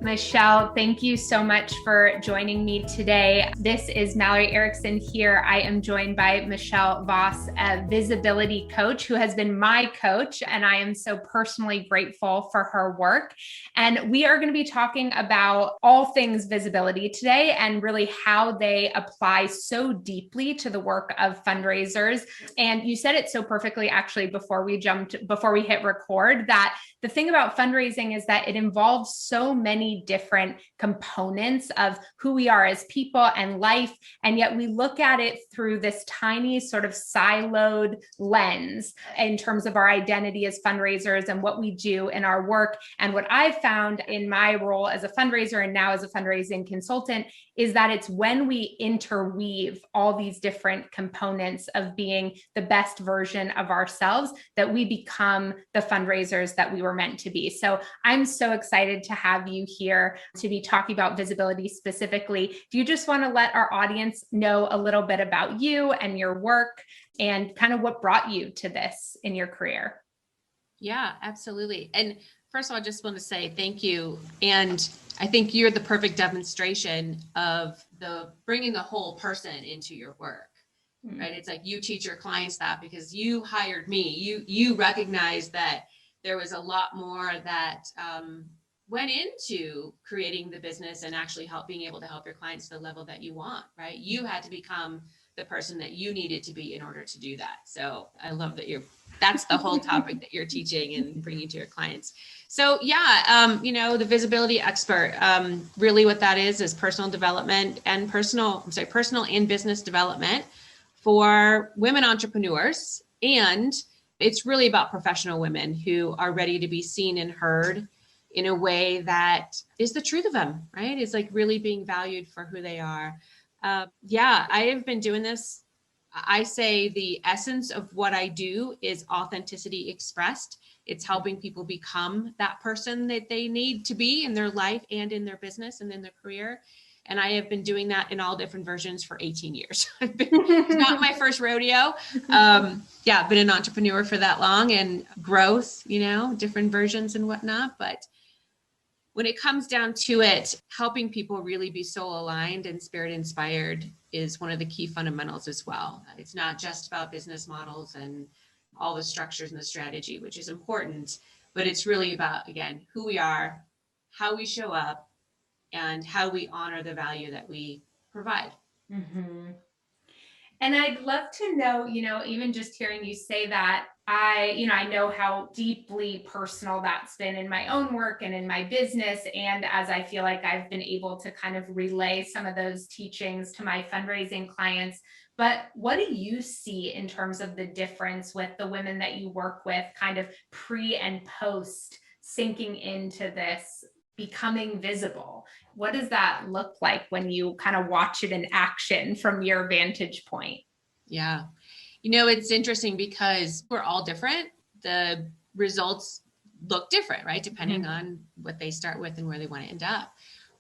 Michelle, thank you so much for joining me today. This is Mallory Erickson here. I am joined by Michelle Voss, a visibility coach who has been my coach, and I am so personally grateful for her work. And we are going to be talking about all things visibility today and really how they apply so deeply to the work of fundraisers. And you said it so perfectly, actually, before we hit record, that the thing about fundraising is that it involves so many different components of who we are as people and life. And yet we look at it through this tiny sort of siloed lens in terms of our identity as fundraisers and what we do in our work. And what I've found in my role as a fundraiser and now as a fundraising consultant is that it's when we interweave all these different components of being the best version of ourselves that we become the fundraisers that we were meant to be. So I'm so excited to have you here to be talking about visibility specifically. Do you just want to let our audience know a little bit about you and your work and kind of what brought you to this in your career? Yeah, absolutely. And first of all, I just want to say thank you. And I think you're the perfect demonstration of bringing the whole person into your work, right? It's like you teach your clients that because you hired me. You recognize that there was a lot more that went into creating the business and actually being able to help your clients to the level that you want, right? You had to become the person that you needed to be in order to do that. So I love that that's the whole topic that you're teaching and bringing to your clients. So yeah, the visibility expert, really what that is personal development and personal and business development for women entrepreneurs. And it's really about professional women who are ready to be seen and heard in a way that is the truth of them, right? It's like really being valued for who they are. I have been doing this. I say the essence of what I do is authenticity expressed. It's helping people become that person that they need to be in their life and in their business and in their career. And I have been doing that in all different versions for 18 years. It's not my first rodeo. I've been an entrepreneur for that long and growth, different versions and whatnot. But when it comes down to it, helping people really be soul aligned and spirit inspired is one of the key fundamentals as well. It's not just about business models and all the structures and the strategy, which is important, but it's really about, again, who we are, how we show up, and how we honor the value that we provide. Mm-hmm. And I'd love to know, even just hearing you say that, I know how deeply personal that's been in my own work and in my business. And as I feel like I've been able to kind of relay some of those teachings to my fundraising clients. But what do you see in terms of the difference with the women that you work with, kind of pre and post sinking into this, becoming visible? What does that look like when you kind of watch it in action from your vantage point? Yeah. It's interesting because we're all different. The results look different, right? Depending on what they start with and where they want to end up.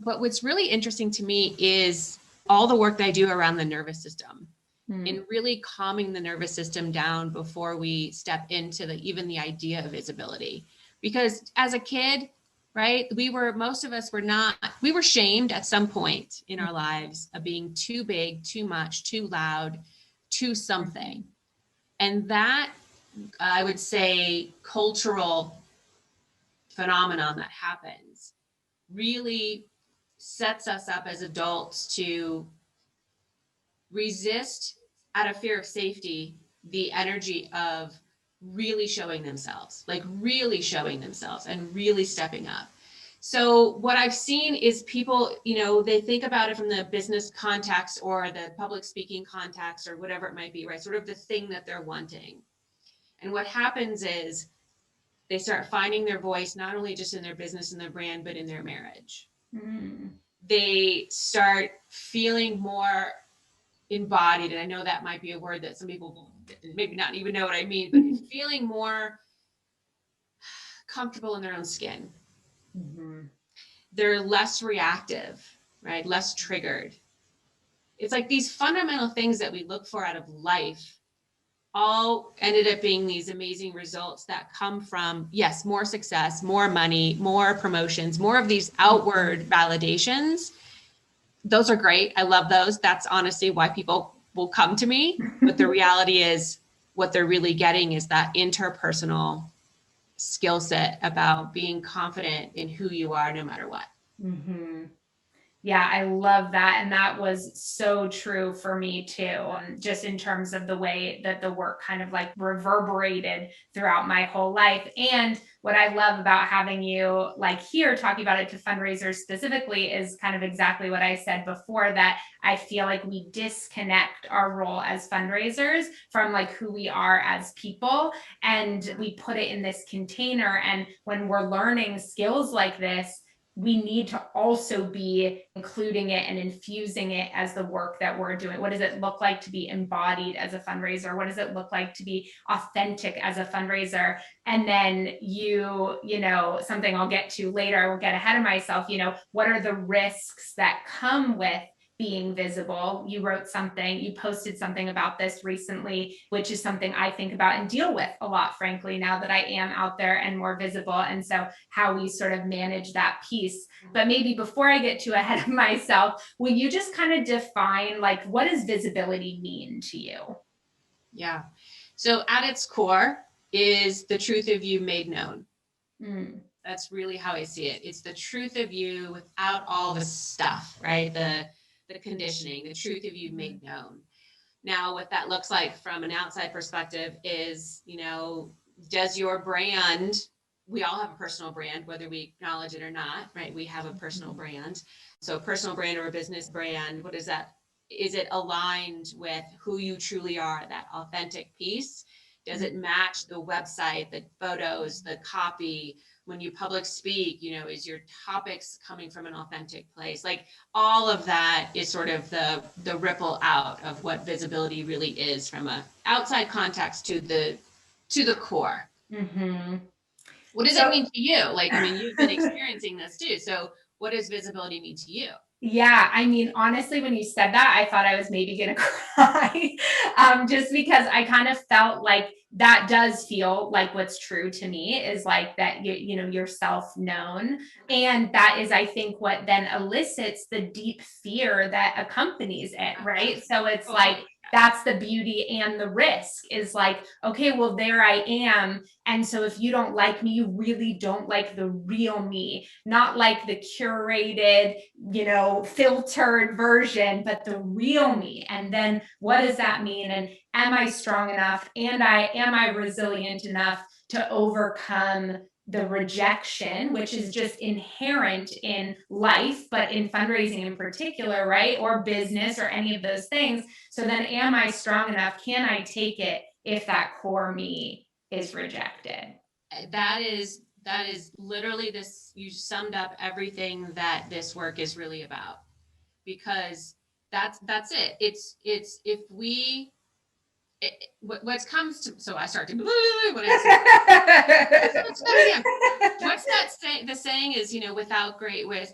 But what's really interesting to me is all the work that I do around the nervous system and really calming the nervous system down before we step into even the idea of visibility. Because as a kid, right, most of us we were shamed at some point in our lives of being too big, too much, too loud, too something. And that, I would say, cultural phenomenon that happens really sets us up as adults to resist, out of fear of safety, the energy of really showing themselves and really stepping up. So what I've seen is people, they think about it from the business context or the public speaking context or whatever it might be, right? Sort of the thing that they're wanting. And what happens is they start finding their voice, not only just in their business and their brand, but in their marriage. They start feeling more embodied. And I know that might be a word that some people maybe not even know what I mean, but feeling more comfortable in their own skin. They're less reactive, right? Less triggered. It's like these fundamental things that we look for out of life all ended up being these amazing results that come from, yes, more success, more money, more promotions, more of these outward validations. Those are great. I love those. That's honestly why people will come to me. But the reality is, what they're really getting is that interpersonal skill set about being confident in who you are no matter what. Mm-hmm. Yeah, I love that. And that was so true for me too. Just in terms of the way that the work kind of like reverberated throughout my whole life. And what I love about having you like here talking about it to fundraisers specifically is kind of exactly what I said before, that I feel like we disconnect our role as fundraisers from like who we are as people. And we put it in this container. And when we're learning skills like this, we need to also be including it and infusing it as the work that we're doing. What does it look like to be embodied as a fundraiser? What does it look like to be authentic as a fundraiser? And then something I'll get to later, I will get ahead of myself, what are the risks that come with being visible? You posted something about this recently, which is something I think about and deal with a lot, frankly, now that I am out there and more visible. And so how we sort of manage that piece. But maybe before I get too ahead of myself, will you just kind of define like, what does visibility mean to you? Yeah. So at its core is the truth of you made known. That's really how I see it. It's the truth of you without all the stuff, right? The conditioning, the truth of you made known. Now, what that looks like from an outside perspective is, does your brand, we all have a personal brand, whether we acknowledge it or not, right? We have a personal brand. So a personal brand or a business brand, what is that? Is it aligned with who you truly are, that authentic piece? Does it match the website, the photos, the copy? When you public speak, is your topics coming from an authentic place? Like all of that is sort of the ripple out of what visibility really is from a outside context to the core. Mm-hmm. What does it mean to you? Like, you've been experiencing this too. So what does visibility mean to you? Yeah, honestly, when you said that, I thought I was maybe going to cry, just because I kind of felt like that does feel like what's true to me is like that, you're self-known. And that is, I think, what then elicits the deep fear that accompanies it, right? So it's like, that's the beauty and the risk is like, okay, well, there I am. And so if you don't like me, you really don't like the real me, not like the curated, filtered version, but the real me. And then what does that mean? And am I strong enough? And am I resilient enough to overcome the rejection, which is just inherent in life, but in fundraising in particular, right? Or business or any of those things. So then am I strong enough? Can I take it if that core me is rejected? That is literally this. You summed up everything that this work is really about, because that's it. It's if we what comes to, so I start to when I what's that saying? The saying is, without great risk,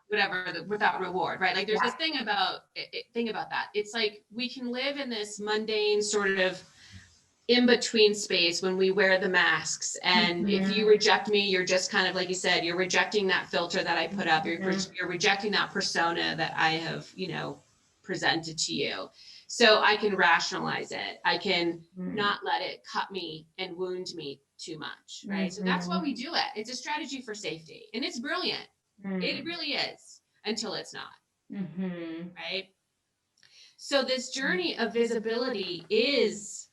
whatever, without reward, right? Like there's this thing about that. It's like we can live in this mundane sort of in between space when we wear the masks, and if you reject me, you're just kind of, like you said, you're rejecting that filter that I put up. You're rejecting that persona that I have presented to you, so I can rationalize it. I can not let it cut me and wound me too much, right? So that's why we do it. It's a strategy for safety, and it's brilliant. It really is, until it's not. Right? So this journey of visibility is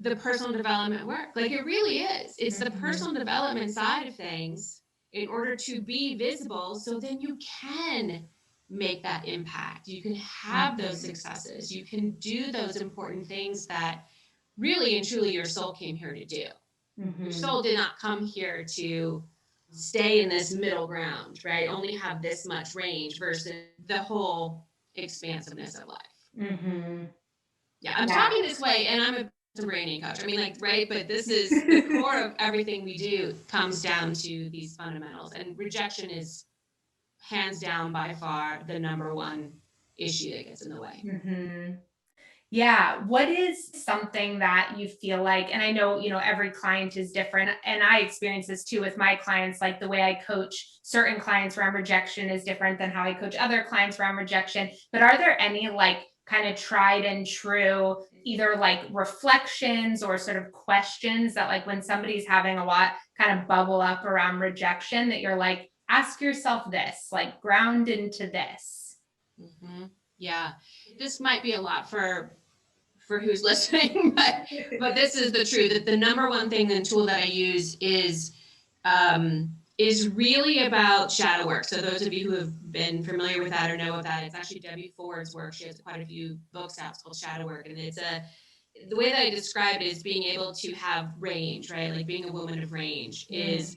the personal development work. Like it really is. It's the personal development side of things in order to be visible. So then you can make that impact. You can have those successes. You can do those important things that really and truly your soul came here to do. Your soul did not come here to stay in this middle ground, right? Only have this much range versus the whole expansiveness of life. Yeah, I'm talking this way, and I'm a branding coach. Right? But this is the core of everything we do comes down to these fundamentals. And rejection is hands down by far the number one issue that gets in the way. Yeah. What is something that you feel like, and I know, every client is different, and I experience this too with my clients, like the way I coach certain clients around rejection is different than how I coach other clients around rejection. But are there any like kind of tried and true, either like reflections or sort of questions that like when somebody's having a lot kind of bubble up around rejection that you're like, ask yourself this, like ground into this? Mhm. Yeah, this might be a lot for who's listening, but this is the truth. That the number one thing and tool that I use is really about shadow work. So those of you who have been familiar with that or know of that, it's actually Debbie Ford's work. She has quite a few books out. It's called Shadow Work, and the way that I describe it is being able to have range, right? Like being a woman of range is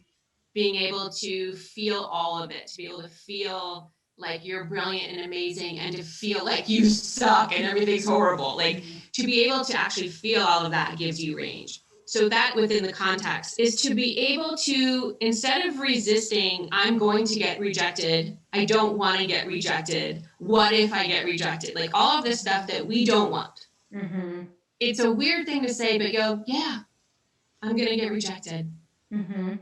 being able to feel all of it, to be able to feel like you're brilliant and amazing and to feel like you suck and everything's horrible. Like to be able to actually feel all of that gives you range. So that within the context is to be able to, instead of resisting, I'm going to get rejected. I don't want to get rejected. What if I get rejected? Like all of this stuff that we don't want. Mm-hmm. It's a weird thing to say, but go, yeah, I'm going to get rejected. Mm-hmm.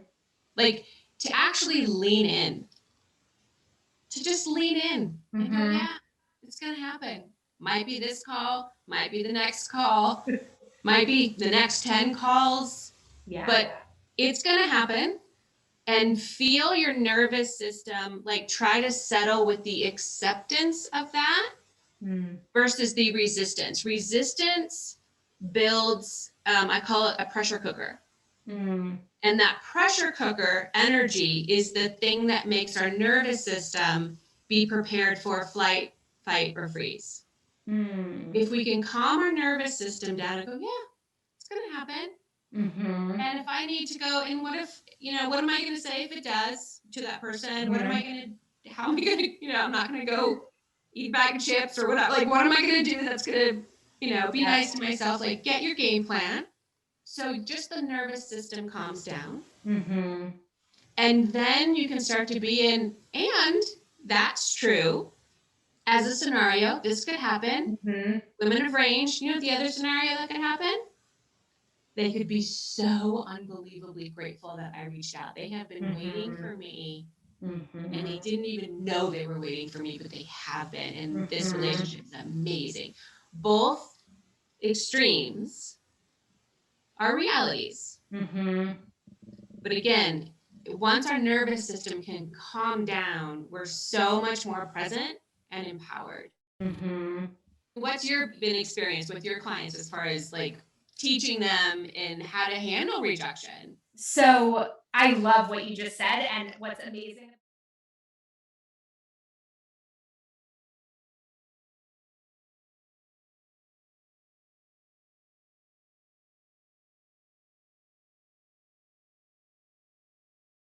Like to actually lean in, to just lean in and go, Mm-hmm. yeah, it's going to happen. Might be this call, might be the next call, might be the next 10 calls, Yeah. but it's going to happen. And feel your nervous system, like try to settle with the acceptance of that versus the resistance. Resistance builds, I call it a pressure cooker. And that pressure cooker energy is the thing that makes our nervous system be prepared for flight, fight, or freeze. If we can calm our nervous system down and go, yeah, it's going to happen. And if I need to go, and what if, what am I going to say if it does to that person? What am I going to, how am I going to, I'm not going to go eat a bag of chips or whatever. Like, what am I going to do that's going to, be nice to myself? Like, get your game plan. So just the nervous system calms down. And then you can start to be in, and that's true. As a scenario, this could happen. Women of range, the other scenario that could happen? They could be so unbelievably grateful that I reached out. They have been waiting for me, and they didn't even know they were waiting for me, but they have been. And this relationship is amazing. Both extremes are realities. But again, once our nervous system can calm down, we're so much more present and empowered. What's your been experience with your clients as far as like teaching them in how to handle rejection? So I love what you just said. And what's amazing